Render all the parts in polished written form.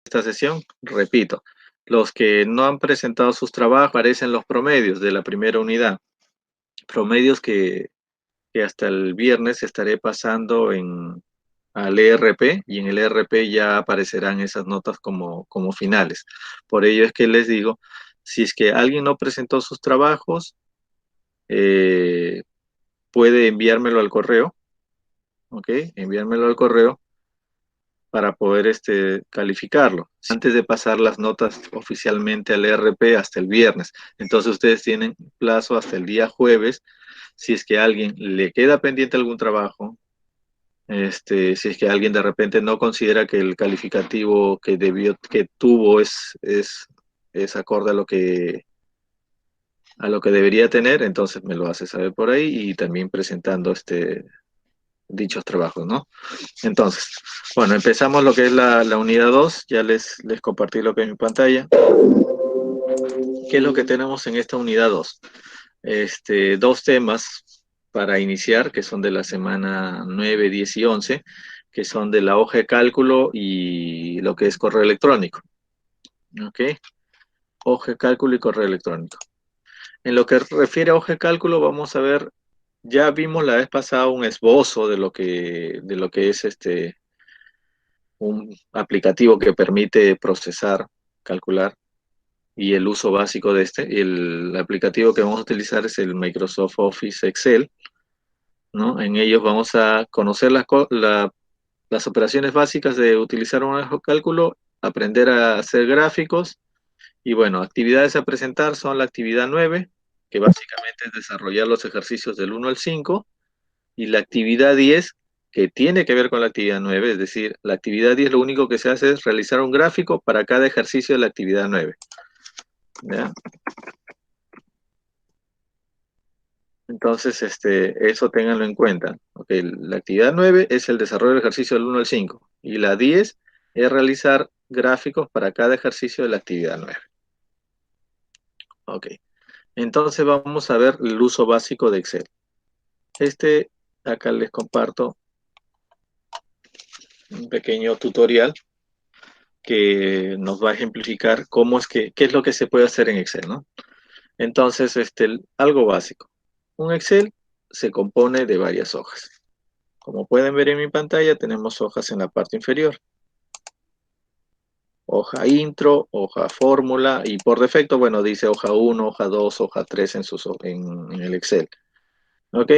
esta sesión, repito, los que no han presentado sus trabajos aparecen los promedios de la primera unidad. Promedios que hasta el viernes estaré pasando al ERP y en el ERP ya aparecerán esas notas como finales. Por ello es que les digo, si es que alguien no presentó sus trabajos, puede enviármelo al correo, ¿ok? Enviármelo al correo para poder calificarlo, antes de pasar las notas oficialmente al ERP hasta el viernes. Entonces ustedes tienen plazo hasta el día jueves, si es que a alguien le queda pendiente algún trabajo, si es que alguien de repente no considera que el calificativo que tuvo es acorde a lo que debería tener, entonces me lo hace saber por ahí y también presentando dichos trabajos, ¿no? Entonces, bueno, empezamos lo que es la unidad 2. Ya les compartí lo que es mi pantalla. ¿Qué es lo que tenemos en esta unidad 2? Dos temas para iniciar, que son de la semana 9, 10 y 11, que son de la hoja de cálculo y lo que es correo electrónico. ¿Ok? Hoja de cálculo y correo electrónico. En lo que refiere a hoja de cálculo, vamos a ver, ya vimos la vez pasada un esbozo de lo que es un aplicativo que permite procesar, calcular, y el uso básico de el aplicativo que vamos a utilizar es el Microsoft Office Excel, ¿no? En ellos vamos a conocer las operaciones básicas de utilizar un cálculo, aprender a hacer gráficos, y bueno, actividades a presentar son la actividad 9, que básicamente es desarrollar los ejercicios del 1 al 5, y la actividad 10, que tiene que ver con la actividad 9, es decir, la actividad 10 lo único que se hace es realizar un gráfico para cada ejercicio de la actividad 9. ¿Ya? Entonces, eso ténganlo en cuenta. Okay, la actividad 9 es el desarrollo del ejercicio del 1 al 5 y la 10 es realizar gráficos para cada ejercicio de la actividad 9. Ok, entonces vamos a ver el uso básico de Excel. Acá les comparto un pequeño tutorial que nos va a ejemplificar qué es lo que se puede hacer en Excel, ¿no? Entonces, algo básico. Un Excel se compone de varias hojas. Como pueden ver en mi pantalla, tenemos hojas en la parte inferior. Hoja intro, hoja fórmula, y por defecto, bueno, dice hoja 1, hoja 2, hoja 3 en el Excel. ¿Ok?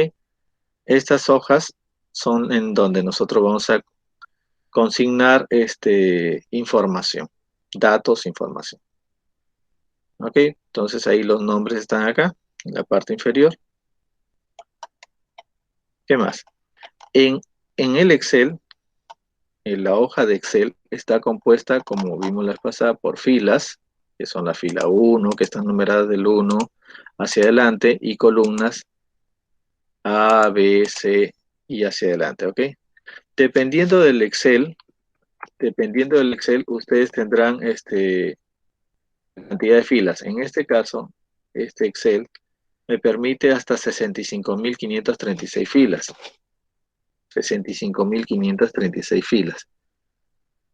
Estas hojas son en donde nosotros vamos a consignar información, datos, información. ¿Ok? Entonces ahí los nombres están acá, en la parte inferior. ¿Qué más? En, en el Excel, en la hoja de Excel está compuesta, como vimos la vez pasada, por filas, que son la fila 1, que están numeradas del 1 hacia adelante, y columnas A, B, C y hacia adelante, ¿ok? Dependiendo del Excel, ustedes tendrán cantidad de filas. En este caso, este Excel me permite hasta 65.536 filas. 65.536 filas,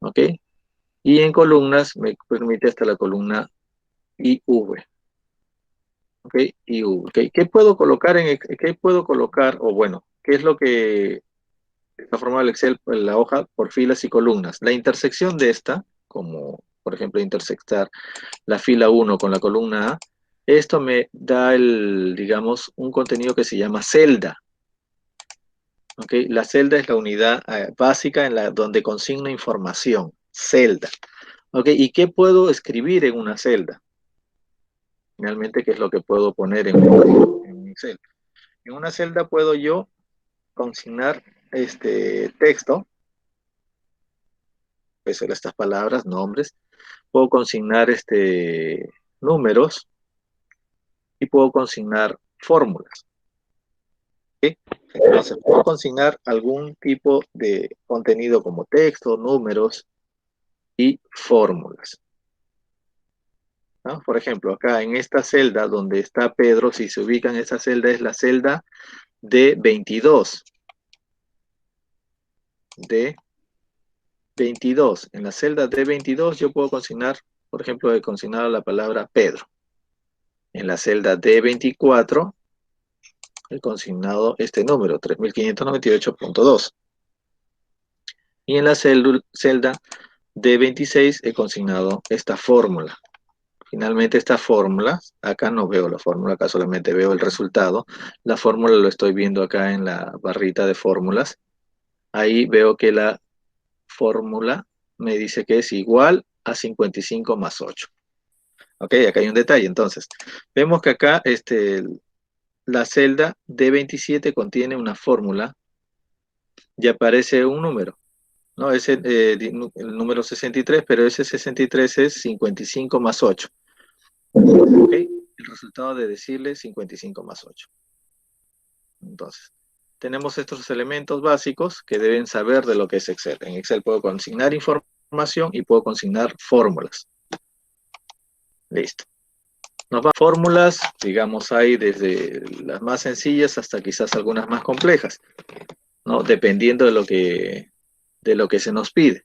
¿ok? Y en columnas me permite hasta la columna IV. ¿Ok? IV. ¿Ok? ¿Qué puedo colocar? O bueno, ¿qué es lo que está formado el Excel, la hoja por filas y columnas? La intersección de esta, como por ejemplo intersectar la fila 1 con la columna A, esto me da digamos, un contenido que se llama celda. ¿Ok? La celda es la unidad básica donde consigno información. Celda. ¿Ok? ¿Y qué puedo escribir en una celda? Finalmente, ¿qué es lo que puedo poner en Excel? En una celda puedo yo consignar este texto, pues estas palabras, nombres, puedo consignar números y puedo consignar fórmulas. ¿Sí? Entonces, puedo consignar algún tipo de contenido como texto, números y fórmulas, ¿no? Por ejemplo, acá en esta celda donde está Pedro, si se ubica en esta celda, es la celda D22. 22. En la celda D22 yo puedo consignar, por ejemplo, he consignado la palabra Pedro. En la celda D24 he consignado este número, 3598.2. Y en la celda D26 he consignado esta fórmula. Finalmente esta fórmula, acá no veo la fórmula, acá solamente veo el resultado. La fórmula lo estoy viendo acá en la barrita de fórmulas. Ahí veo que la fórmula me dice que es igual a 55 más 8. Ok, acá hay un detalle. Entonces, vemos que acá la celda D27 contiene una fórmula y aparece un número, ¿no? El número 63, pero ese 63 es 55 más 8. ¿Ok? El resultado de decirle 55 más 8. Entonces, tenemos estos elementos básicos que deben saber de lo que es Excel. En Excel puedo consignar información y puedo consignar fórmulas. Listo. Nos van fórmulas, digamos, hay desde las más sencillas hasta quizás algunas más complejas, ¿no? Dependiendo de lo que se nos pide.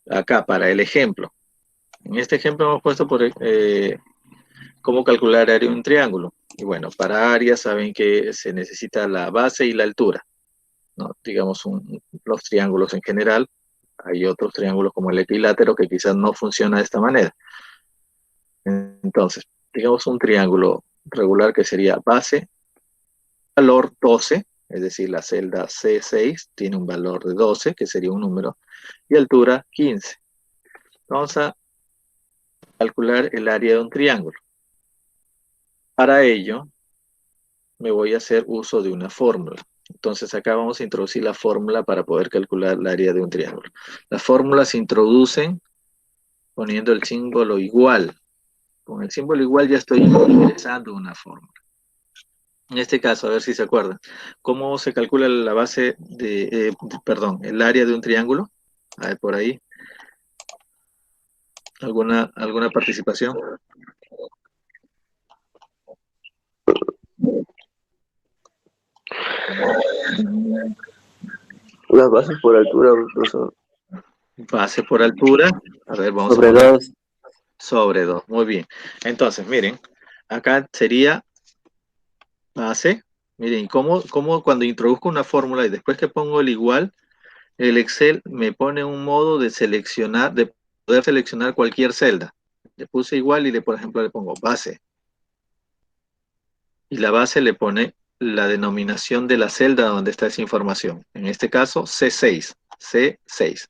Acá, para el ejemplo. En este ejemplo hemos puesto cómo calcular el área de un triángulo. Y bueno, para área saben que se necesita la base y la altura, ¿no? Digamos, los triángulos en general. Hay otros triángulos como el equilátero que quizás no funciona de esta manera. Entonces, digamos un triángulo regular que sería base, valor 12, es decir, la celda C6 tiene un valor de 12, que sería un número, y altura 15. Vamos a calcular el área de un triángulo. Para ello, me voy a hacer uso de una fórmula. Entonces acá vamos a introducir la fórmula para poder calcular el área de un triángulo. Las fórmulas se introducen poniendo el símbolo igual. Con el símbolo igual ya estoy ingresando una fórmula. En este caso, a ver si se acuerdan, ¿cómo se calcula la base perdón, el área de un triángulo? A ver, por ahí, ¿alguna participación? Las bases por altura, profesor. Base por altura. A ver, vamos a Sobre poner 2. sobre 2. Muy bien. Entonces, miren, acá sería base. Miren, cómo cuando introduzco una fórmula y después que pongo el igual, el Excel me pone un modo de seleccionar, de poder seleccionar cualquier celda. Le puse igual y por ejemplo, le pongo base. Y la base le pone la denominación de la celda donde está esa información. En este caso, C6. C6.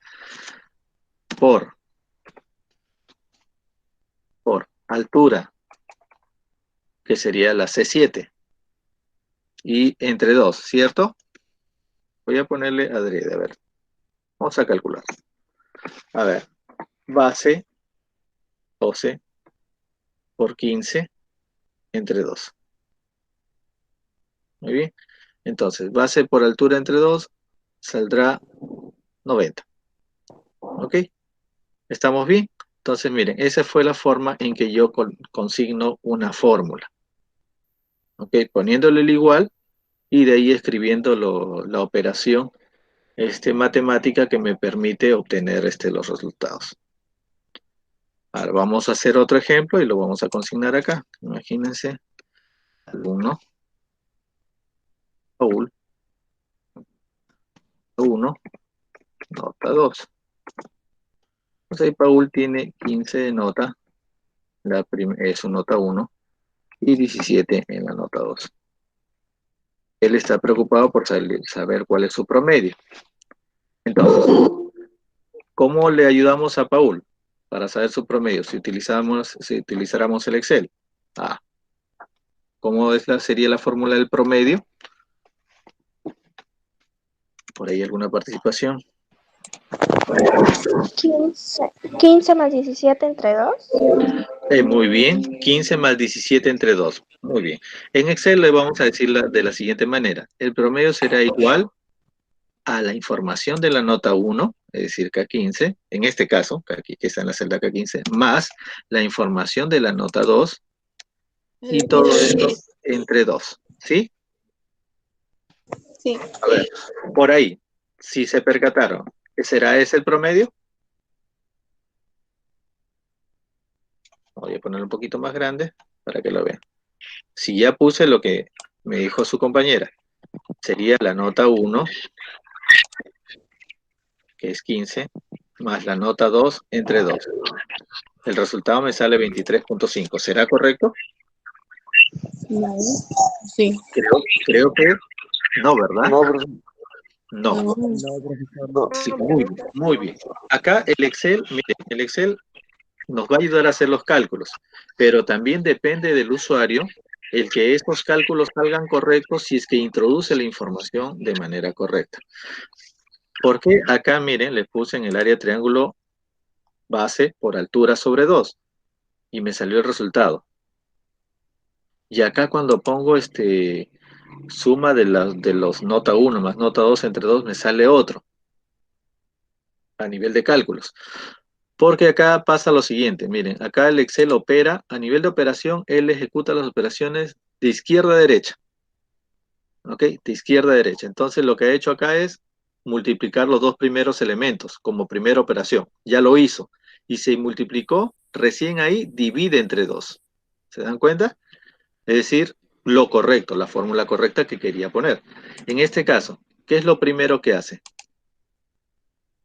Por altura, que sería la C7. Y entre 2, ¿cierto? Voy a ponerle adrede, a ver. Vamos a calcular. A ver, base 12 por 15 entre 2. Muy bien. Entonces, base por altura entre 2 saldrá 90. ¿Ok? ¿Estamos bien? Entonces, miren, esa fue la forma en que yo consigno una fórmula. ¿Ok? Poniéndole el igual y de ahí escribiendo la operación matemática que me permite obtener los resultados. Ahora vamos a hacer otro ejemplo y lo vamos a consignar acá. Imagínense, alumno, Paul, 1, nota 2. Pues ahí Paul tiene 15 de nota, es su nota 1, y 17 en la nota 2. Él está preocupado por saber cuál es su promedio. Entonces, ¿cómo le ayudamos a Paul para saber su promedio si utilizáramos el Excel? ¿Cómo sería la fórmula del promedio? ¿Por ahí alguna participación? 15 más 17 entre 2. Muy bien, 15 más 17 entre 2. Muy bien. En Excel le vamos a decir de la siguiente manera. El promedio será igual a la información de la nota 1, es decir, K15, en este caso, que está en la celda K15, más la información de la nota 2 y todo esto entre 2. ¿Sí? Sí. A ver, por ahí, si se percataron, ¿será ese el promedio? Voy a ponerlo un poquito más grande para que lo vean. Si ya puse lo que me dijo su compañera, sería la nota 1, que es 15, más la nota 2 entre 2. El resultado me sale 23.5. ¿Será correcto? No. Sí. Creo que no, ¿verdad? No, profesor. No. No. No, profesor. No. Sí, muy bien, muy bien. Acá el Excel, miren, el Excel nos va a ayudar a hacer los cálculos, pero también depende del usuario el que estos cálculos salgan correctos si es que introduce la información de manera correcta. Porque acá, miren, le puse en el área triángulo base por altura sobre 2 y me salió el resultado. Y acá cuando pongo suma de los nota 1 más nota 2 entre 2 me sale otro a nivel de cálculos. Porque acá pasa lo siguiente, miren, acá el Excel opera, a nivel de operación, él ejecuta las operaciones de izquierda a derecha, ¿ok? De izquierda a derecha. Entonces lo que ha hecho acá es multiplicar los dos primeros elementos como primera operación. Ya lo hizo. Y se multiplicó, recién ahí divide entre 2. ¿Se dan cuenta? Es decir, lo correcto, la fórmula correcta que quería poner. En este caso, ¿qué es lo primero que hace?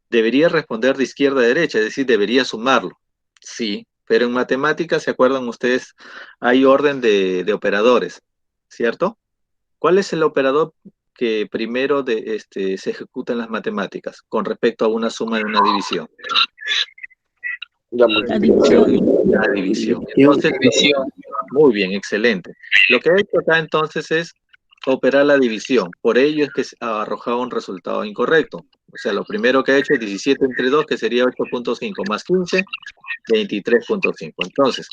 Debería responder de izquierda a derecha, es decir, debería sumarlo. Sí, pero en matemáticas, ¿se acuerdan ustedes? Hay orden de operadores, ¿cierto? ¿Cuál es el operador que primero se ejecuta en las matemáticas con respecto a una suma y una división? La La multiplicación. división. La división. Entonces, muy bien, excelente. Lo que he hecho acá entonces es operar la división. Por ello es que ha arrojado un resultado incorrecto. O sea, lo primero que he hecho es 17 entre 2, que sería 8.5 más 15, 23.5. Entonces,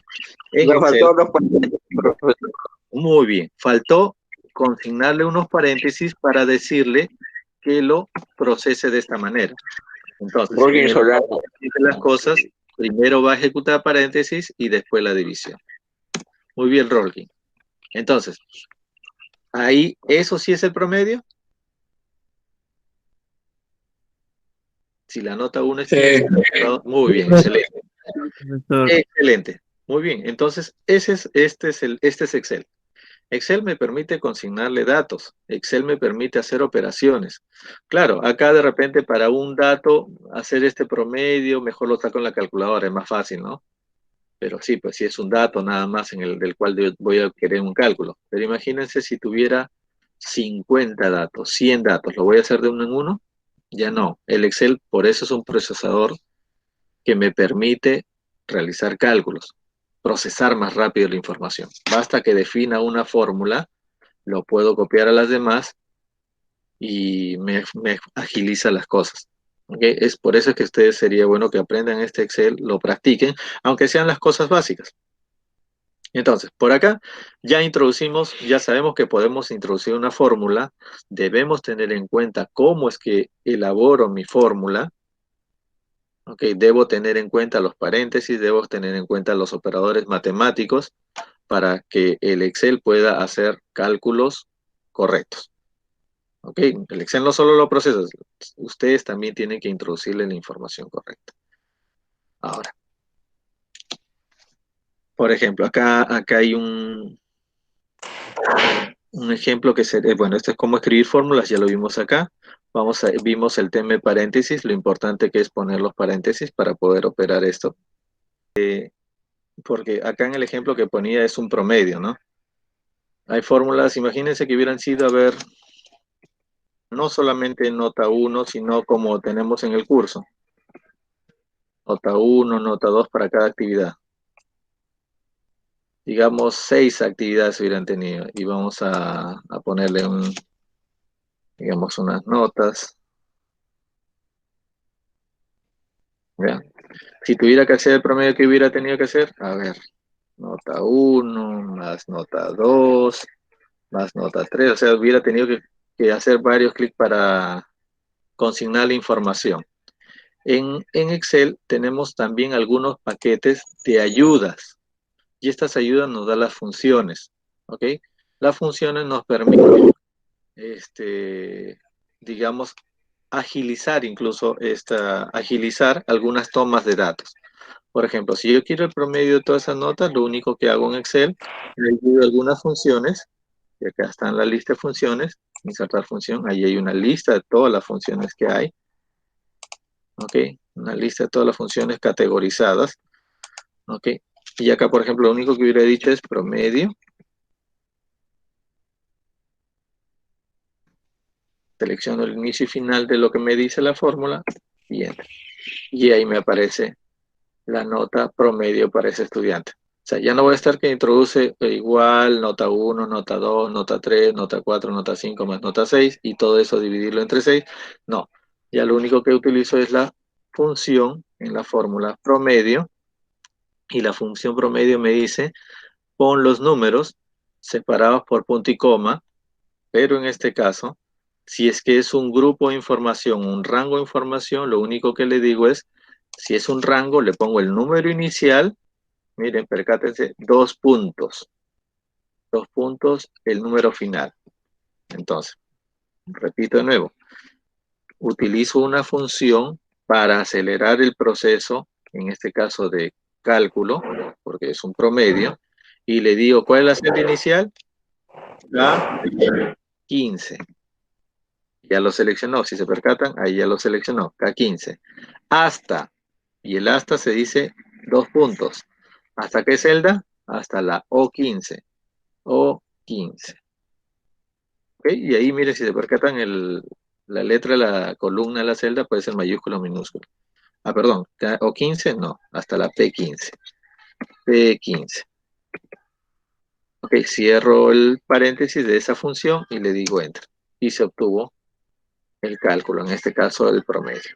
en Me Excel, faltó los paréntesis, profesor. muy bien, faltó consignarle unos paréntesis para decirle que lo procese de esta manera. Entonces, en Rolling el Solano. de las cosas, primero va a ejecutar paréntesis y después la división. Muy bien, Rolking. Entonces, ahí, ¿eso sí es el promedio? Si la nota 1 es 15, muy bien, excelente. Profesor. Excelente. Muy bien. Entonces, este es Excel. Excel me permite consignarle datos. Excel me permite hacer operaciones. Claro, acá de repente para un dato, hacer este promedio, mejor lo saco en la calculadora, es más fácil, ¿no? Pero sí, pues si es un dato nada más en el del cual voy a querer un cálculo. Pero imagínense si tuviera 50 datos, 100 datos, ¿lo voy a hacer de uno en uno? Ya no. El Excel, por eso es un procesador que me permite realizar cálculos, procesar más rápido la información. Basta que defina una fórmula, lo puedo copiar a las demás y me agiliza las cosas. ¿Ok? Es por eso que ustedes sería bueno que aprendan este Excel, lo practiquen, aunque sean las cosas básicas. Entonces, por acá ya introducimos, ya sabemos que podemos introducir una fórmula, debemos tener en cuenta cómo es que elaboro mi fórmula. Ok, debo tener en cuenta los paréntesis, debo tener en cuenta los operadores matemáticos para que el Excel pueda hacer cálculos correctos. Ok, el Excel no solo lo procesa, ustedes también tienen que introducirle la información correcta. Ahora, por ejemplo, acá hay un ejemplo que sería, bueno, esto es cómo escribir fórmulas, ya lo vimos acá. Vimos el tema de paréntesis, lo importante que es poner los paréntesis para poder operar esto. Porque acá en el ejemplo que ponía es un promedio, ¿no? Hay fórmulas, imagínense que hubieran sido, a ver, no solamente nota 1, sino como tenemos en el curso. Nota 1, nota 2 para cada actividad. Digamos, 6 actividades hubieran tenido. Y vamos a ponerle digamos, unas notas. Vean. Si tuviera que hacer el promedio que hubiera tenido que hacer, a ver, nota 1, más nota 2, más nota 3. O sea, hubiera tenido que hacer varios clics para consignar la información. En Excel tenemos también algunos paquetes de ayudas y estas ayudas nos dan las funciones, ¿ok? Las funciones nos permiten, digamos, agilizar incluso agilizar algunas tomas de datos. Por ejemplo, si yo quiero el promedio de todas esas notas, lo único que hago en Excel, le divido algunas funciones, y acá está en la lista de funciones, insertar función, ahí hay una lista de todas las funciones que hay, ¿ok? Una lista de todas las funciones categorizadas, ¿ok? Y acá, por ejemplo, lo único que hubiera dicho es promedio. Selecciono el inicio y final de lo que me dice la fórmula y enter. Y ahí me aparece la nota promedio para ese estudiante. O sea, ya no voy a estar que introduce igual, nota 1, nota 2, nota 3, nota 4, nota 5 más nota 6 y todo eso dividirlo entre 6. No, ya lo único que utilizo es la función en la fórmula promedio y la función promedio me dice pon los números separados por punto y coma, pero en este caso, si es que es un grupo de información, un rango de información, lo único que le digo es, si es un rango, le pongo el número inicial, miren, percátense, 2 puntos, el número final. Entonces, repito de nuevo, utilizo una función para acelerar el proceso, en este caso de cálculo, porque es un promedio, y le digo, ¿cuál es la celda inicial? La 15. Ya lo seleccionó, si se percatan, ahí ya lo seleccionó, K15. Hasta, y el hasta se dice 2 puntos. ¿Hasta qué celda? Hasta la O15. O15. ¿Ok? Y ahí, miren, si se percatan, la letra de la columna de la celda puede ser mayúscula o minúscula. Ah, perdón, O15 no, hasta la P15. P15. Ok, cierro el paréntesis de esa función y le digo enter. Y se obtuvo el cálculo, en este caso el promedio.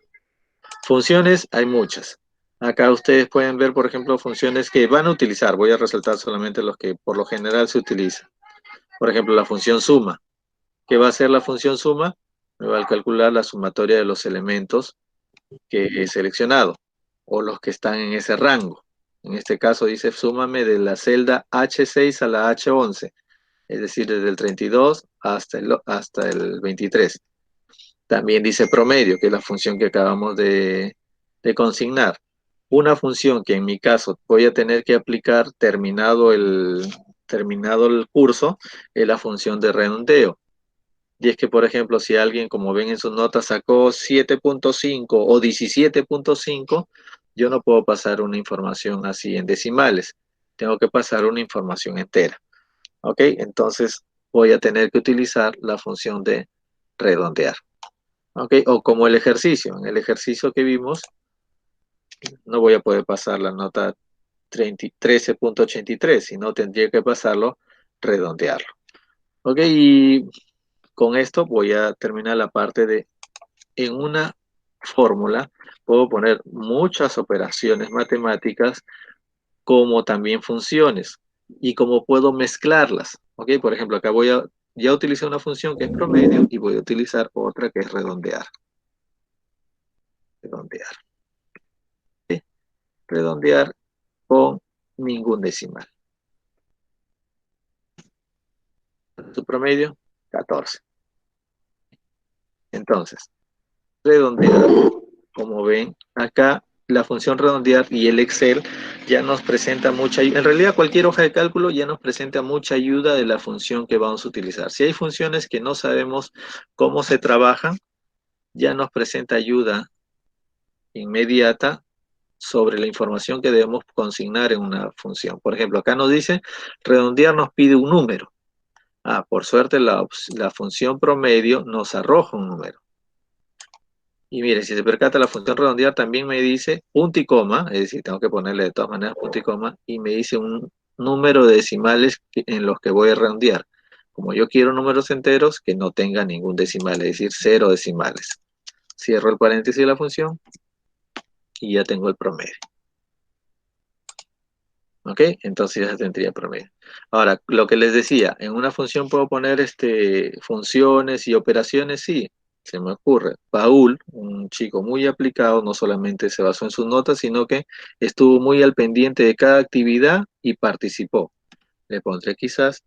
Funciones hay muchas. Acá ustedes pueden ver, por ejemplo, funciones que van a utilizar. Voy a resaltar solamente los que por lo general se utilizan. Por ejemplo, la función suma. ¿Qué va a hacer la función suma? Me va a calcular la sumatoria de los elementos que he seleccionado o los que están en ese rango. En este caso dice súmame de la celda H6 a la H11, es decir, desde el 32 hasta el 23. También dice promedio, que es la función que acabamos de consignar. Una función que en mi caso voy a tener que aplicar terminado el curso es la función de redondeo. Y es que, por ejemplo, si alguien, como ven en sus notas, sacó 7.5 o 17.5, yo no puedo pasar una información así en decimales. Tengo que pasar una información entera. ¿Ok? Entonces voy a tener que utilizar la función de redondear. ¿Ok? O como el ejercicio. En el ejercicio que vimos, no voy a poder pasar la nota 13.83, sino tendría que pasarlo, redondearlo. ¿Ok? Y con esto voy a terminar la parte de, en una fórmula, puedo poner muchas operaciones matemáticas, como también funciones, y como puedo mezclarlas. ¿Ok? Por ejemplo, acá ya utilicé una función que es promedio, y voy a utilizar otra que es redondear. Redondear. ¿Sí? Redondear con ningún decimal. Su promedio, 14. Entonces, redondear, como ven, acá la función redondear y el Excel ya nos presenta mucha ayuda. En realidad, cualquier hoja de cálculo ya nos presenta mucha ayuda de la función que vamos a utilizar. Si hay funciones que no sabemos cómo se trabajan, ya nos presenta ayuda inmediata sobre la información que debemos consignar en una función. Por ejemplo, acá nos dice, redondear nos pide un número. Ah, por suerte la función promedio nos arroja un número. Y mire, si se percata, la función redondear también me dice punto y coma, es decir, tengo que ponerle de todas maneras punto y coma, y me dice un número de decimales en los que voy a redondear. Como yo quiero números enteros, que no tengan ningún decimal, es decir, 0 decimales. Cierro el paréntesis de la función y ya tengo el promedio. ¿Ok? Entonces ya tendría promedio. Ahora, lo que les decía, en una función puedo poner funciones y operaciones, sí, se me ocurre. Paul, un chico muy aplicado, no solamente se basó en sus notas, sino que estuvo muy al pendiente de cada actividad y participó. Le pondré quizás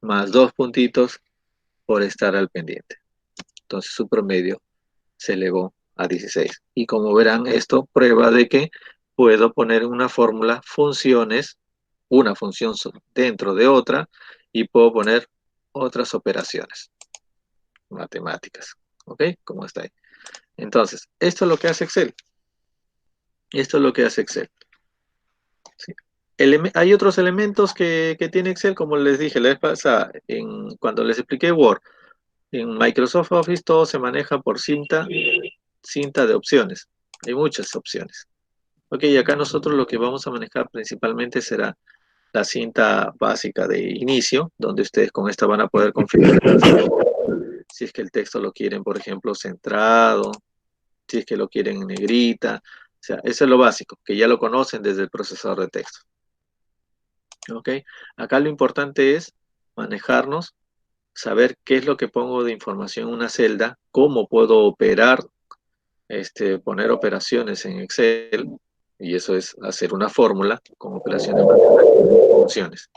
más 2 puntitos por estar al pendiente. Entonces su promedio se elevó a 16. Y como verán, esto prueba de que puedo poner en una fórmula funciones, una función dentro de otra, y puedo poner otras operaciones matemáticas. ¿Ok? Como está ahí. Entonces, esto es lo que hace Excel. Esto es lo que hace Excel. ¿Sí? Hay otros elementos que tiene Excel, como les dije la vez pasada, cuando les expliqué Word. En Microsoft Office todo se maneja por cinta de opciones. Hay muchas opciones. Ok, y acá nosotros lo que vamos a manejar principalmente será la cinta básica de inicio, donde ustedes con esta van a poder configurar si es que el texto lo quieren, por ejemplo, centrado, si es que lo quieren en negrita. O sea, eso es lo básico, que ya lo conocen desde el procesador de texto. Ok, acá lo importante es manejarnos, saber qué es lo que pongo de información en una celda, cómo puedo operar, poner operaciones en Excel, y eso es hacer una fórmula con operaciones matemáticas y funciones.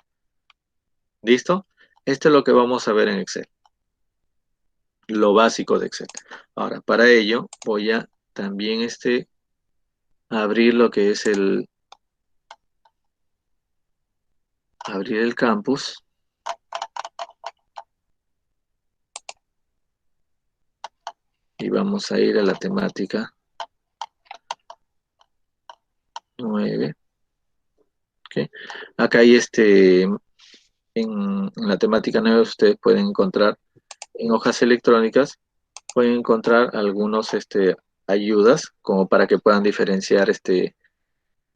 ¿Listo? Esto es lo que vamos a ver en Excel, lo básico de Excel. Ahora, para ello voy a también abrir lo que es abrir el campus. Y vamos a ir a la temática 9. ¿Okay? Acá hay en la temática 9 ustedes pueden encontrar en hojas electrónicas, pueden encontrar algunos ayudas como para que puedan diferenciar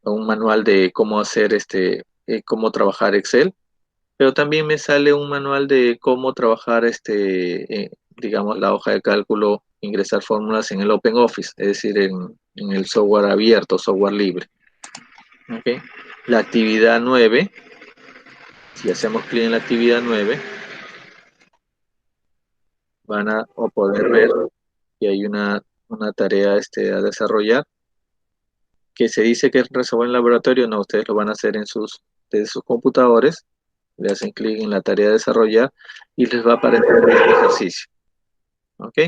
un manual de cómo hacer cómo trabajar Excel, pero también me sale un manual de cómo trabajar digamos la hoja de cálculo, ingresar fórmulas en el OpenOffice, es decir, en el software abierto, software libre. ¿Okay? La actividad 9, si hacemos clic en la actividad 9, van a poder ver que hay una tarea a desarrollar, que se dice que es resolver en laboratorio. No, ustedes lo van a hacer desde sus computadores, le hacen clic en la tarea de desarrollar y les va a aparecer este ejercicio. ¿Ok?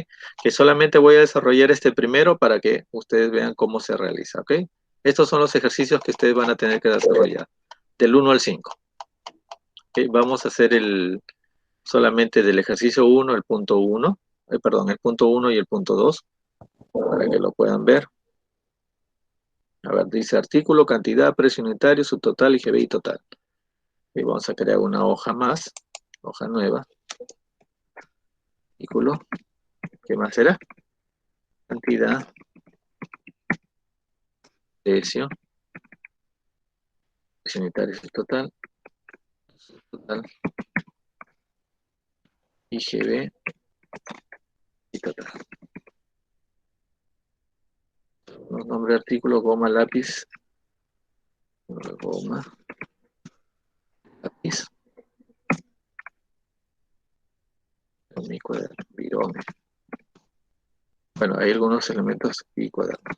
Que solamente voy a desarrollar este primero para que ustedes vean cómo se realiza. ¿Ok? Estos son los ejercicios que ustedes van a tener que desarrollar, del 1 al 5. ¿Ok? Vamos a hacer solamente del ejercicio 1, el punto 1, perdón, el punto 1 y el punto 2, para que lo puedan ver. A ver, dice artículo, cantidad, precio unitario, subtotal y GBI total. Y vamos a crear una hoja más, hoja nueva. Artículo, ¿qué más será? Cantidad, precio unitario, subtotal, y GB y total. Nombre de artículo, goma, lápiz, goma, lápiz, mi cuaderno, virome. Bueno, hay algunos elementos y cuaderno.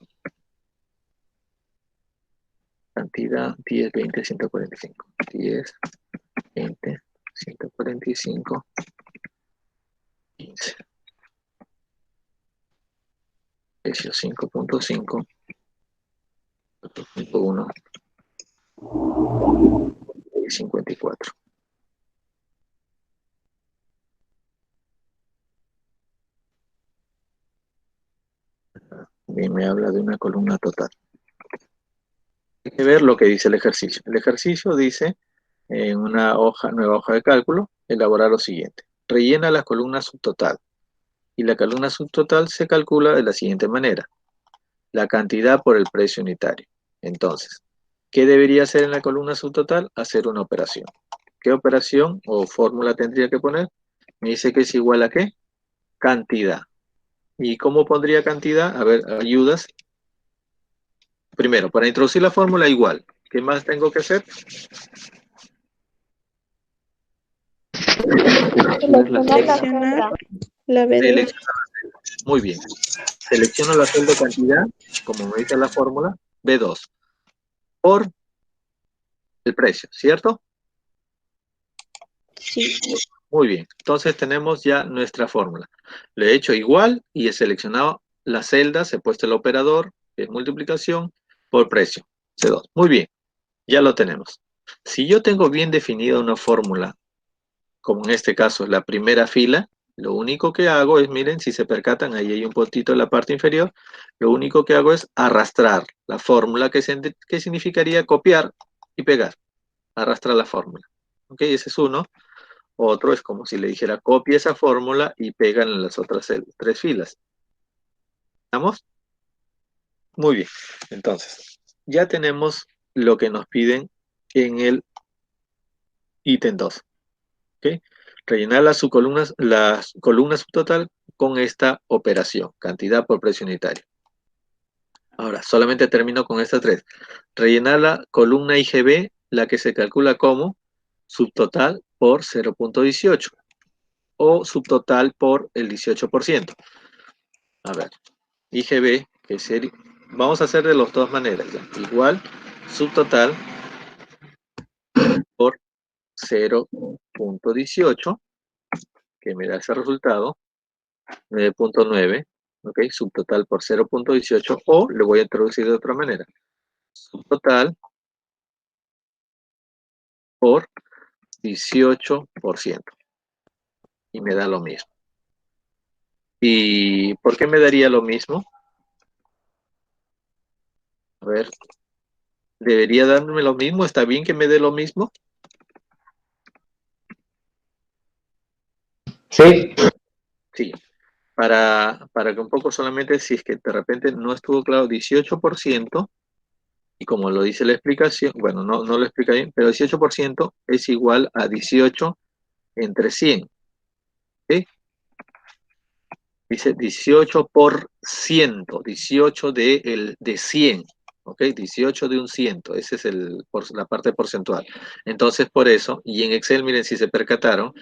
Cantidad 10, 20, 145. 10, 20, 145, 15. Precio 5.5, 4.1 y 54. También me habla de una columna total. Hay que ver lo que dice el ejercicio. El ejercicio dice, en una nueva hoja de cálculo, elaborar lo siguiente. Rellena la columna subtotal. Y la columna subtotal se calcula de la siguiente manera. La cantidad por el precio unitario. Entonces, ¿qué debería hacer en la columna subtotal? Hacer una operación. ¿Qué operación o fórmula tendría que poner? Me dice que es igual a ¿qué? Cantidad. ¿Y cómo pondría cantidad? A ver, ayudas. Primero, para introducir la fórmula igual. ¿Qué más tengo que hacer? Seleccionar la Seleccionar la B2. Selecciono. Muy bien. Selecciono la celda de cantidad, como me dice la fórmula, B2, por el precio, ¿cierto? Sí. Muy bien. Entonces tenemos ya nuestra fórmula. Le he hecho igual y he seleccionado las celdas, he puesto el operador, que es multiplicación, por precio. C2. Muy bien, ya lo tenemos. Si yo tengo bien definida una fórmula, como en este caso es la primera fila, lo único que hago es, miren, si se percatan, ahí hay un puntito en la parte inferior, lo único que hago es arrastrar la fórmula, que significaría copiar y pegar. Arrastrar la fórmula. ¿Ok? Ese es uno. Otro es como si le dijera copia esa fórmula y pegan en las otras tres filas. ¿Estamos? Muy bien. Entonces, ya tenemos lo que nos piden en el ítem 2. ¿Ok? Rellenar las columnas subtotal con esta operación, cantidad por precio unitario. Ahora, solamente termino con estas tres. Rellenar la columna IGB, la que se calcula como subtotal por 0.18 o subtotal por el 18%. A ver, IGB, que sería, vamos a hacer de las dos maneras, ¿ya? Igual subtotal por 0.18, que me da ese resultado, 9.9, ¿ok? Subtotal por 0.18, o le voy a introducir de otra manera, subtotal por 18%, y me da lo mismo. ¿Y por qué me daría lo mismo? A ver, ¿debería darme lo mismo? ¿Está bien que me dé lo mismo? Sí, Sí. Para que un poco solamente, si es que de repente no estuvo claro, 18%, y como lo dice la explicación, bueno, no lo explica bien, pero 18% es igual a 18 entre 100. ¿Sí? Dice 18%, 18 de 100, ¿ok? 18 de un ciento, esa es la parte porcentual. Entonces, por eso, y en Excel, miren, si se percataron,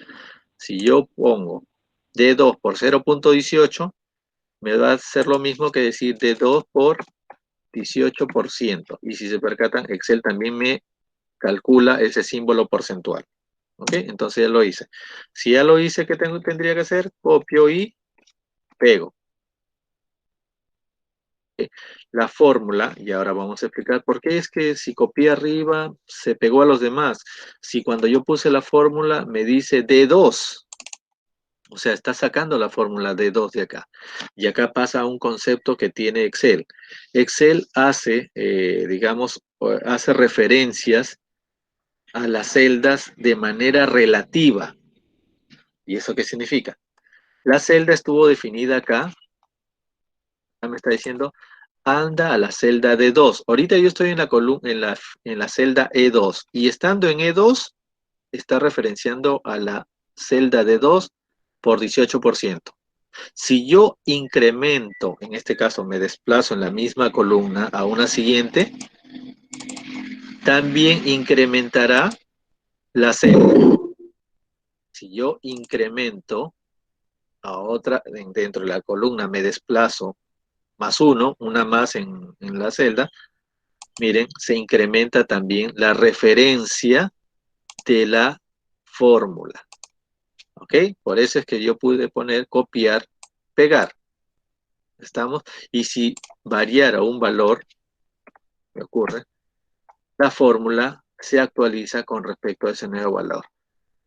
si yo pongo D2 por 0.18, me va a hacer lo mismo que decir D2 por 18%. Y si se percatan, Excel también me calcula ese símbolo porcentual. ¿Ok? Entonces ya lo hice. Si ya lo hice, ¿qué tendría que hacer? Copio y pego. La fórmula, y ahora vamos a explicar por qué es que si copié arriba, se pegó a los demás. Si cuando yo puse la fórmula me dice D2, o sea, está sacando la fórmula D2 de acá. Y acá pasa a un concepto que tiene Excel. Excel hace, digamos, hace referencias a las celdas de manera relativa. ¿Y eso qué significa? La celda estuvo definida acá. Ya me está diciendo, anda a la celda D2. Ahorita yo estoy en la columna, en la celda E2. Y estando en E2, está referenciando a la celda D2 por 18%. Si yo incremento, en este caso me desplazo en la misma columna a una siguiente, también incrementará la celda. Si yo incremento a otra, dentro de la columna me desplazo más uno, una más en la celda, miren, se incrementa también la referencia de la fórmula. ¿Ok? Por eso es que yo pude poner copiar, pegar. ¿Estamos? Y si variara un valor, me ocurre, la fórmula se actualiza con respecto a ese nuevo valor.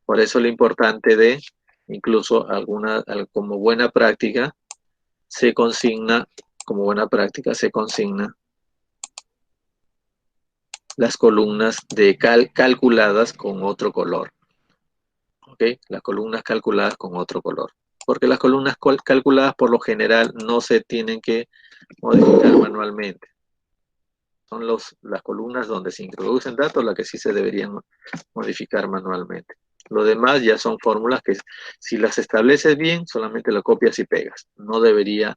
Por eso lo importante de, incluso como buena práctica, se consigna, como buena práctica, se consigna las columnas calculadas con otro color. ¿Ok? Las columnas calculadas con otro color. Porque las columnas calculadas por lo general no se tienen que modificar manualmente. Son las columnas donde se introducen datos las que sí se deberían modificar manualmente. Lo demás ya son fórmulas que si las estableces bien, solamente lo copias y pegas. No debería,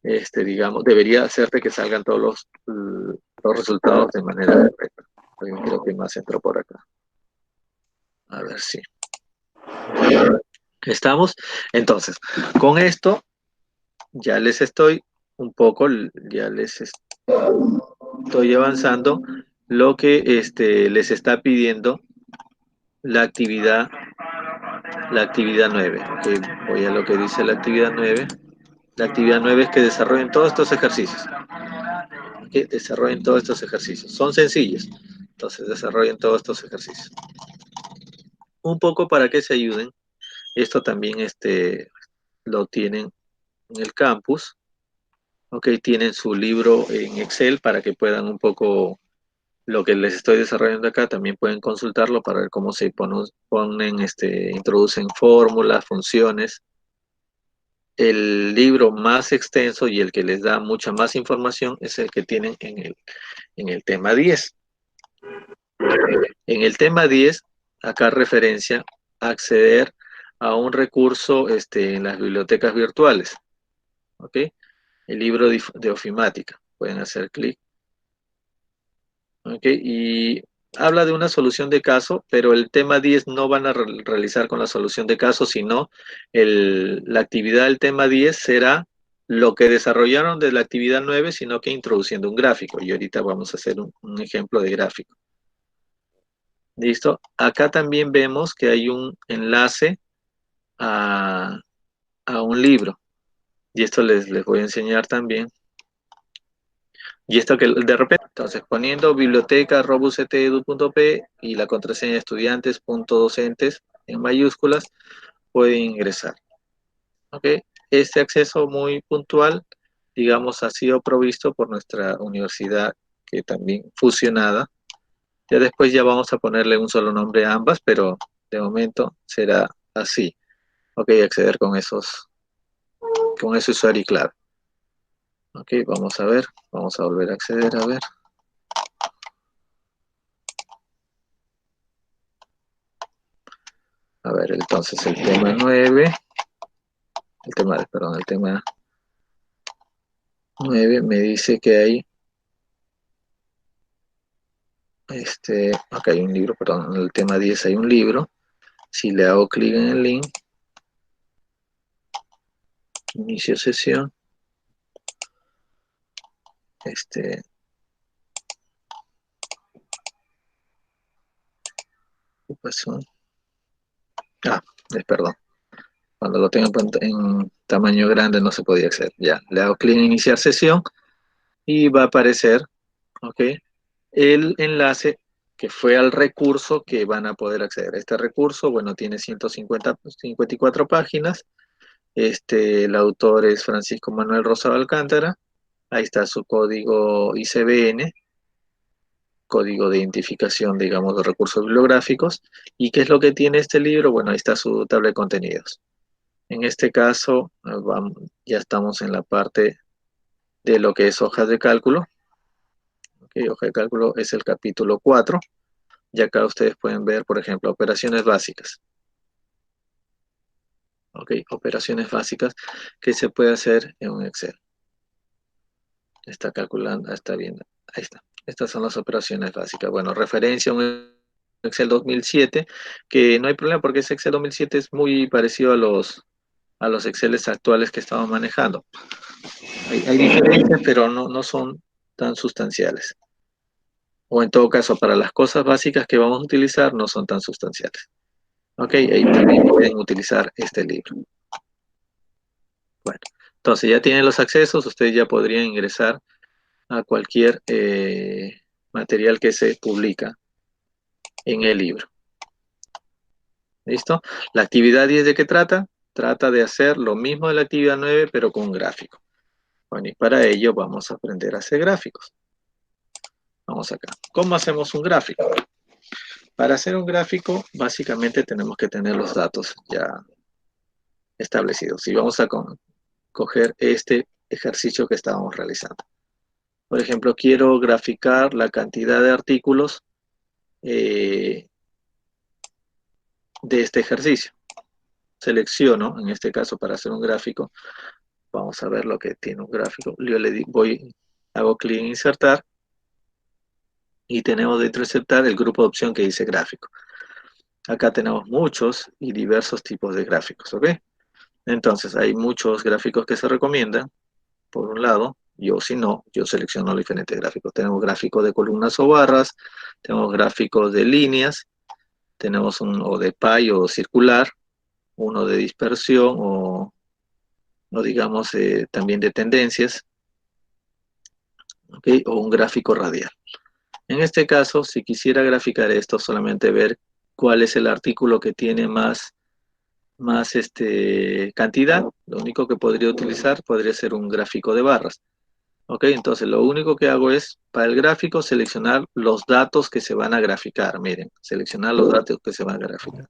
digamos, debería hacerte que salgan todos los resultados de manera correcta. Creo que más entró por acá. A ver si. ¿Estamos? Entonces, con esto ya les estoy un poco, ya les estoy avanzando lo que les está pidiendo la actividad 9. Okay, voy a lo que dice la actividad 9. La actividad 9 es que desarrollen todos estos ejercicios. ¿Ok? Desarrollen todos estos ejercicios. Son sencillos. Entonces, desarrollen todos estos ejercicios. Un poco para que se ayuden. Esto también lo tienen en el campus. ¿Ok? Tienen su libro en Excel para que puedan un poco lo que les estoy desarrollando acá, también pueden consultarlo para ver cómo se introducen fórmulas, funciones. El libro más extenso y el que les da mucha más información es el que tienen en el tema 10. En el tema 10, acá referencia a acceder a un recurso en las bibliotecas virtuales. ¿Ok? El libro de ofimática. Pueden hacer clic. ¿Ok? Y habla de una solución de caso, pero el tema 10 no van a realizar con la solución de caso, sino la actividad del tema 10 será lo que desarrollaron de la actividad 9, sino que introduciendo un gráfico. Y ahorita vamos a hacer un ejemplo de gráfico. ¿Listo? Acá también vemos que hay un enlace a un libro. Y esto les voy a enseñar también. Y esto que de repente, entonces poniendo biblioteca robustedu.p y la contraseña estudiantes.docentes en mayúsculas, pueden ingresar. ¿Ok? Este acceso muy puntual, digamos, ha sido provisto por nuestra universidad, que también fusionada. Ya después ya vamos a ponerle un solo nombre a ambas, pero de momento será así. Ok, acceder con ese usuario y clave. Ok, vamos a ver, vamos a volver a acceder, a ver. A ver, entonces el tema 9, el tema 9 me dice que hay, acá hay un libro, perdón, en el tema 10 hay un libro. Si le hago clic en el link, inicio sesión, ¿qué pasó? Perdón, cuando lo tengo en tamaño grande no se podía acceder. Ya, le hago clic en iniciar sesión y va a aparecer, ok, el enlace que fue al recurso que van a poder acceder. Este recurso, bueno, tiene 154 páginas. El autor es Francisco Manuel Rosado Alcántara. Ahí está su código ICBN, código de identificación, digamos, de recursos bibliográficos. ¿Y qué es lo que tiene este libro? Bueno, ahí está su tabla de contenidos. En este caso, ya estamos en la parte de lo que es hojas de cálculo. Okay, hoja de cálculo es el capítulo 4. Y acá ustedes pueden ver, por ejemplo, operaciones básicas. Ok, operaciones básicas que se puede hacer en un Excel. Está calculando, está viendo. Ahí está. Estas son las operaciones básicas. Bueno, referencia a un Excel 2007, que no hay problema porque ese Excel 2007 es muy parecido a los Exceles actuales que estamos manejando. Hay diferencias, pero no son tan sustanciales. O en todo caso, para las cosas básicas que vamos a utilizar, no son tan sustanciales. Ok, ahí también pueden utilizar este libro. Bueno, entonces ya tienen los accesos, ustedes ya podrían ingresar a cualquier material que se publica en el libro. ¿Listo? La actividad 10 ¿de qué trata? Trata de hacer lo mismo de la actividad 9, pero con un gráfico. Bueno, y para ello vamos a aprender a hacer gráficos. Vamos acá. ¿Cómo hacemos un gráfico? Para hacer un gráfico, básicamente tenemos que tener los datos ya establecidos. Y vamos a coger este ejercicio que estábamos realizando. Por ejemplo, quiero graficar la cantidad de artículos de este ejercicio. Selecciono, en este caso para hacer un gráfico, vamos a ver lo que tiene un gráfico. Yo hago clic en insertar y tenemos dentro de insertar el grupo de opción que dice gráfico. Acá tenemos muchos y diversos tipos de gráficos, ¿ok? Entonces hay muchos gráficos que se recomiendan. Por un lado, si no, yo selecciono los diferentes gráficos. Tenemos gráficos de columnas o barras, tenemos gráficos de líneas, tenemos o de pie o circular, uno de dispersión o digamos también de tendencias. ¿ok? O un gráfico radial. En este caso, si quisiera graficar esto, solamente ver cuál es el artículo que tiene más cantidad, lo único que podría utilizar podría ser un gráfico de barras. Ok, entonces lo único que hago es, para el gráfico, seleccionar los datos que se van a graficar. Miren, seleccionar los datos que se van a graficar.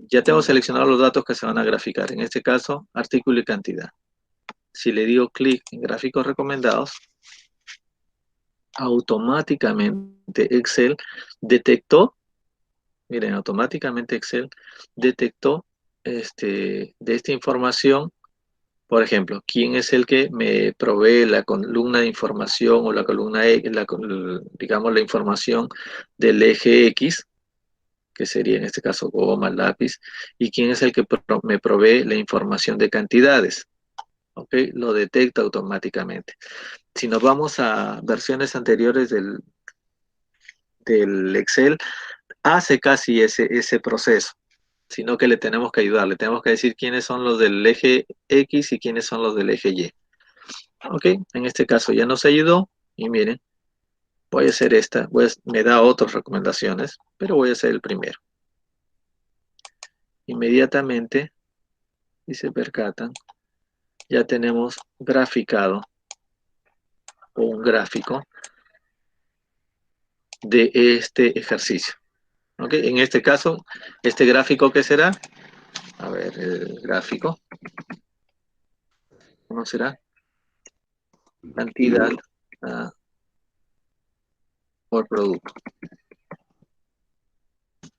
Ya tengo seleccionados los datos que se van a graficar. En este caso, artículo y cantidad. Si le digo clic en gráficos recomendados, automáticamente Excel detectó, miren, automáticamente Excel detectó de esta información. Por ejemplo, ¿quién es el que me provee la columna de información o la columna X, digamos la información del eje X, que sería en este caso goma, lápiz, y quién es el que me provee la información de cantidades? ¿Ok? Lo detecta automáticamente. Si nos vamos a versiones anteriores del Excel, hace casi ese proceso, sino que le tenemos que ayudar, le tenemos que decir quiénes son los del eje X y quiénes son los del eje Y. Ok, en este caso ya nos ayudó y miren, voy a hacer esta, me da otras recomendaciones, pero voy a hacer el primero. Inmediatamente, si se percatan, ya tenemos graficado o un gráfico de este ejercicio. Ok, en este caso, este gráfico, ¿qué será? A ver, el gráfico, ¿cómo será? Cantidad por producto.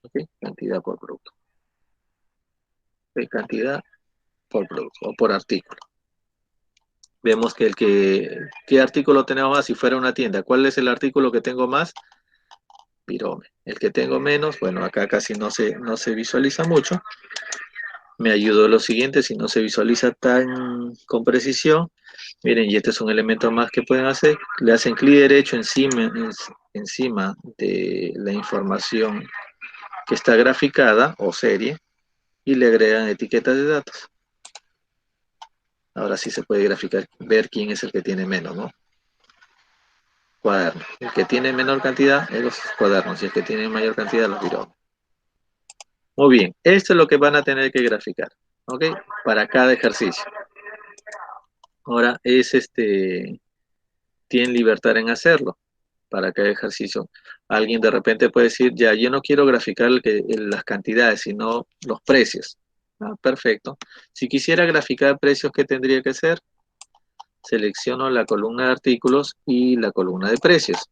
Ok, cantidad por producto. Ok, cantidad por producto o por artículo. Vemos que ¿qué artículo tenemos más? Si fuera una tienda, ¿cuál es el artículo que tengo más? Pirome. El que tengo menos, bueno, acá casi no se visualiza mucho. Me ayudó lo siguiente, si no se visualiza tan con precisión. Miren, y este es un elemento más que pueden hacer. Le hacen clic derecho encima de la información que está graficada o serie y le agregan etiquetas de datos. Ahora sí se puede graficar, ver quién es el que tiene menos, ¿no? Cuadernos. El que tiene menor cantidad es los cuadernos y el que tiene mayor cantidad los viromes. Muy bien, esto es lo que van a tener que graficar, ¿ok? Para cada ejercicio. Ahora tienen libertad en hacerlo para cada ejercicio. Alguien de repente puede decir, ya, yo no quiero graficar las cantidades, sino los precios. Ah, perfecto. Si quisiera graficar precios, ¿qué tendría que hacer? Selecciono la columna de artículos y la columna de precios.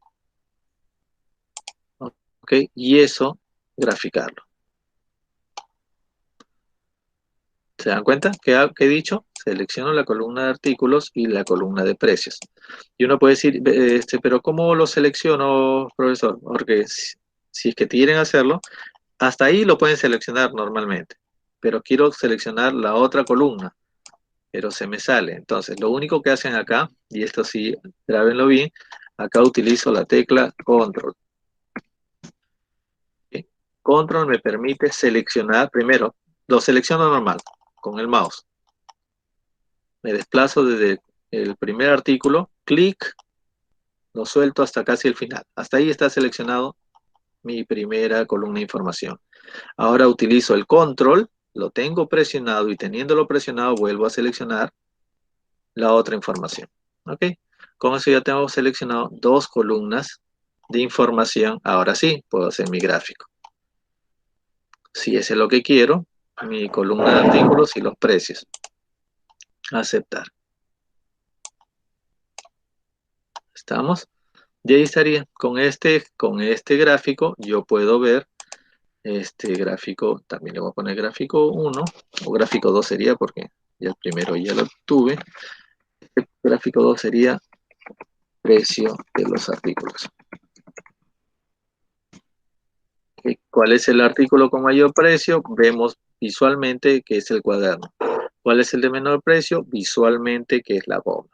¿Ok? Y eso, graficarlo. ¿Se dan cuenta? ¿Qué he dicho? Selecciono la columna de artículos y la columna de precios. Y uno puede decir, pero ¿cómo lo selecciono, profesor? Porque si es que quieren hacerlo, hasta ahí lo pueden seleccionar normalmente. Pero quiero seleccionar la otra columna, pero se me sale. Entonces, lo único que hacen acá, y esto sí, grábenlo bien, acá utilizo la tecla Control. ¿Sí? Control me permite seleccionar, primero, lo selecciono normal, con el mouse. Me desplazo desde el primer artículo, clic, lo suelto hasta casi el final. Hasta ahí está seleccionado mi primera columna de información. Ahora utilizo el control, lo tengo presionado y teniéndolo presionado vuelvo a seleccionar la otra información. ¿Ok? Con eso ya tengo seleccionado dos columnas de información. Ahora sí, puedo hacer mi gráfico. Si ese es lo que quiero, mi columna de artículos y los precios. Aceptar. ¿Estamos? Y ahí estaría. Con este gráfico yo puedo ver este gráfico. También le voy a poner gráfico 1 o gráfico 2 sería porque ya el primero ya lo tuve. El gráfico 2 sería precio de los artículos. ¿Cuál es el artículo con mayor precio? Vemos visualmente que es el cuaderno. ¿Cuál es el de menor precio? Visualmente que es la goma.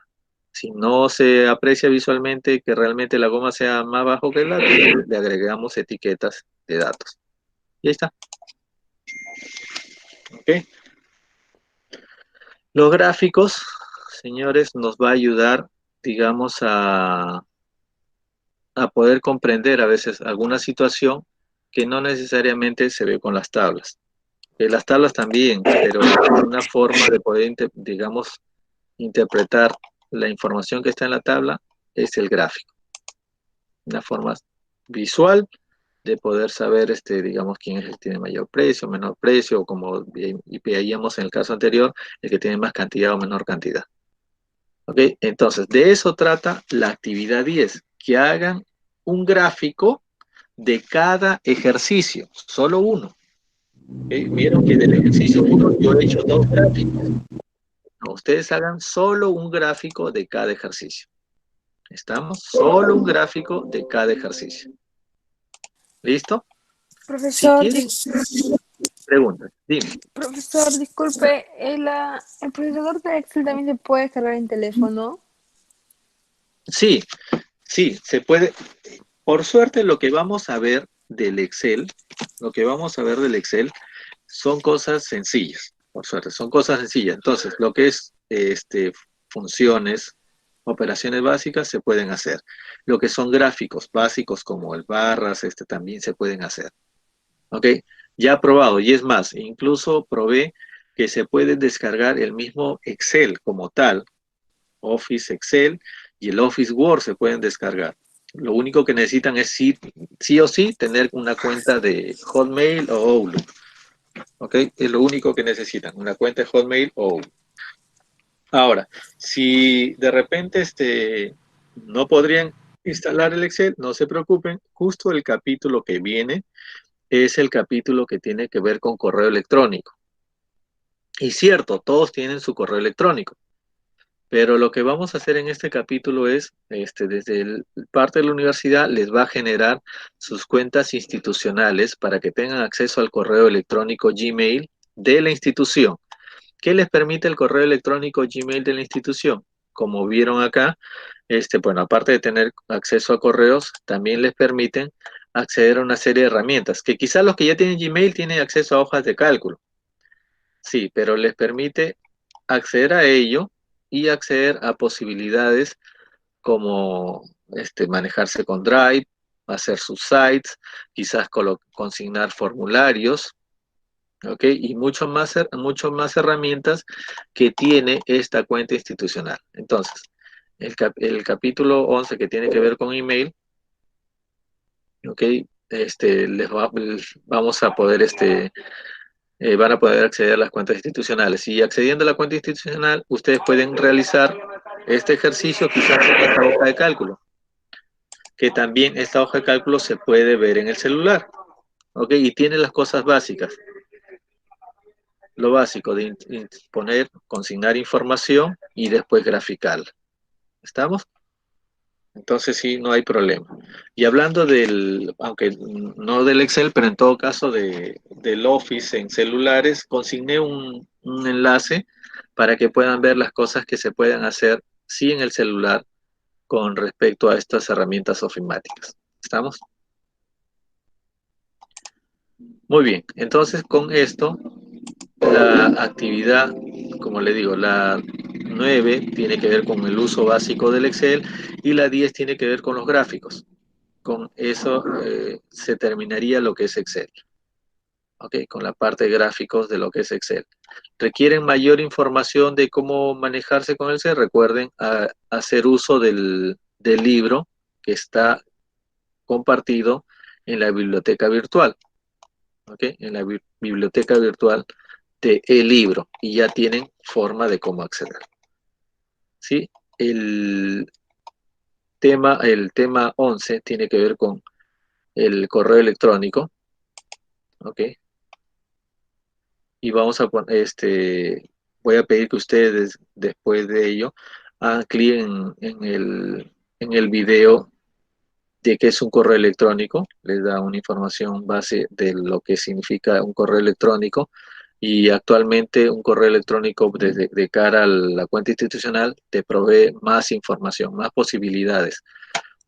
Si no se aprecia visualmente que realmente la goma sea más bajo que el lápiz, le agregamos etiquetas de datos. Y ahí está. ¿Ok? Los gráficos, señores, nos va a ayudar, digamos, a a poder comprender a veces alguna situación que no necesariamente se ve con las tablas. Las tablas también, pero una forma de poder, digamos, interpretar la información que está en la tabla es el gráfico. Una forma visual de poder saber, digamos, quién es el que tiene mayor precio, menor precio, o como veíamos en el caso anterior, el que tiene más cantidad o menor cantidad. ¿Ok? Entonces, de eso trata la actividad 10, que hagan un gráfico de cada ejercicio, solo uno. ¿Ok? Vieron que del ejercicio 1 yo he hecho 2 gráficos. No, ustedes hagan solo un gráfico de cada ejercicio. ¿Estamos? Solo un gráfico de cada ejercicio. ¿Listo? Si Profesor, tienen preguntas, dime. profesor, disculpe, el procesador de Excel también se puede cargar en teléfono. Sí, sí, se puede. Por suerte, lo que vamos a ver del Excel, son cosas sencillas. Por suerte, son cosas sencillas. Entonces, lo que es funciones, operaciones básicas se pueden hacer. Lo que son gráficos básicos como el barras, también se pueden hacer. ¿Ok? Ya probado. Y es más, incluso probé que se puede descargar el mismo Excel como tal, Office Excel y el Office Word se pueden descargar. Lo único que necesitan es sí o sí tener una cuenta de Hotmail o Outlook. ¿Ok? Es lo único que necesitan, una cuenta de Hotmail o Outlook. Ahora, si de repente no podrían instalar el Excel, no se preocupen, justo el capítulo que viene es el capítulo que tiene que ver con correo electrónico. Y cierto, todos tienen su correo electrónico. Pero lo que vamos a hacer en este capítulo es, desde parte de la universidad les va a generar sus cuentas institucionales para que tengan acceso al correo electrónico Gmail de la institución. ¿Qué les permite el correo electrónico Gmail de la institución? Como vieron acá, bueno, aparte de tener acceso a correos, también les permiten acceder a una serie de herramientas, que quizás los que ya tienen Gmail tienen acceso a hojas de cálculo. Sí, pero les permite acceder a ello y acceder a posibilidades como manejarse con Drive, hacer sus sites, quizás consignar formularios, ¿ok? Y mucho más herramientas que tiene esta cuenta institucional. Entonces, el capítulo 11 que tiene que ver con email, ¿ok? Vamos a poder van a poder acceder a las cuentas institucionales. Y accediendo a la cuenta institucional, ustedes pueden realizar este ejercicio quizás en esta hoja de cálculo, que también esta hoja de cálculo se puede ver en el celular, ¿ok? Y tiene las cosas básicas. Lo básico de poner, consignar información y después graficarla. ¿Estamos? Entonces sí, no hay problema. Y hablando aunque no del Excel, pero en todo caso del Office en celulares, consigné un enlace para que puedan ver las cosas que se pueden hacer, sí, en el celular con respecto a estas herramientas ofimáticas. ¿Estamos? Muy bien. Entonces, con esto, la actividad, como le digo, la 9 tiene que ver con el uso básico del Excel y la 10 tiene que ver con los gráficos. Con eso se terminaría lo que es Excel. ¿Ok? Con la parte de gráficos de lo que es Excel. ¿Requieren mayor información de cómo manejarse con Excel? Recuerden hacer uso del libro que está compartido en la biblioteca virtual. ¿Ok? En la biblioteca virtual de el libro y ya tienen forma de cómo acceder. ¿Sí? El tema 11 tiene que ver con el correo electrónico. ¿Ok? Y vamos a poner, voy a pedir que ustedes después de ello hagan clic en el video de qué es un correo electrónico, les da una información base de lo que significa un correo electrónico y actualmente un correo electrónico de cara a la cuenta institucional te provee más información, más posibilidades.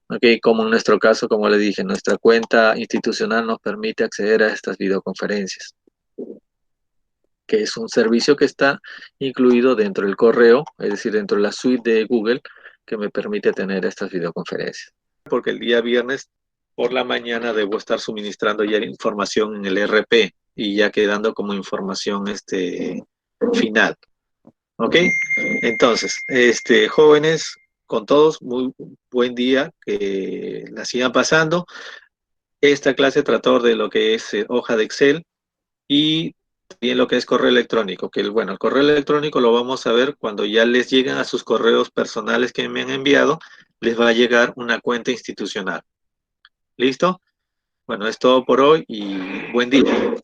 Ok, como en nuestro caso, como le dije, nuestra cuenta institucional nos permite acceder a estas videoconferencias, que es un servicio que está incluido dentro del correo, es decir, dentro de la suite de Google, que me permite tener estas videoconferencias. porque el día viernes por la mañana debo estar suministrando ya la información en el RP y ya quedando como información final. ¿Ok? Entonces, jóvenes, con todos, muy buen día, que la sigan pasando. Esta clase trató de lo que es hoja de Excel y también lo que es correo electrónico, que bueno, el correo electrónico lo vamos a ver cuando ya les lleguen a sus correos personales que me han enviado, les va a llegar una cuenta institucional. ¿Listo? Bueno, es todo por hoy y buen día.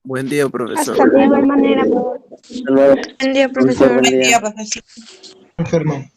Buen día, profesor. Hasta de igual manera. Hasta luego. Buen día, Profesor, profesor. buen día. Enfermo.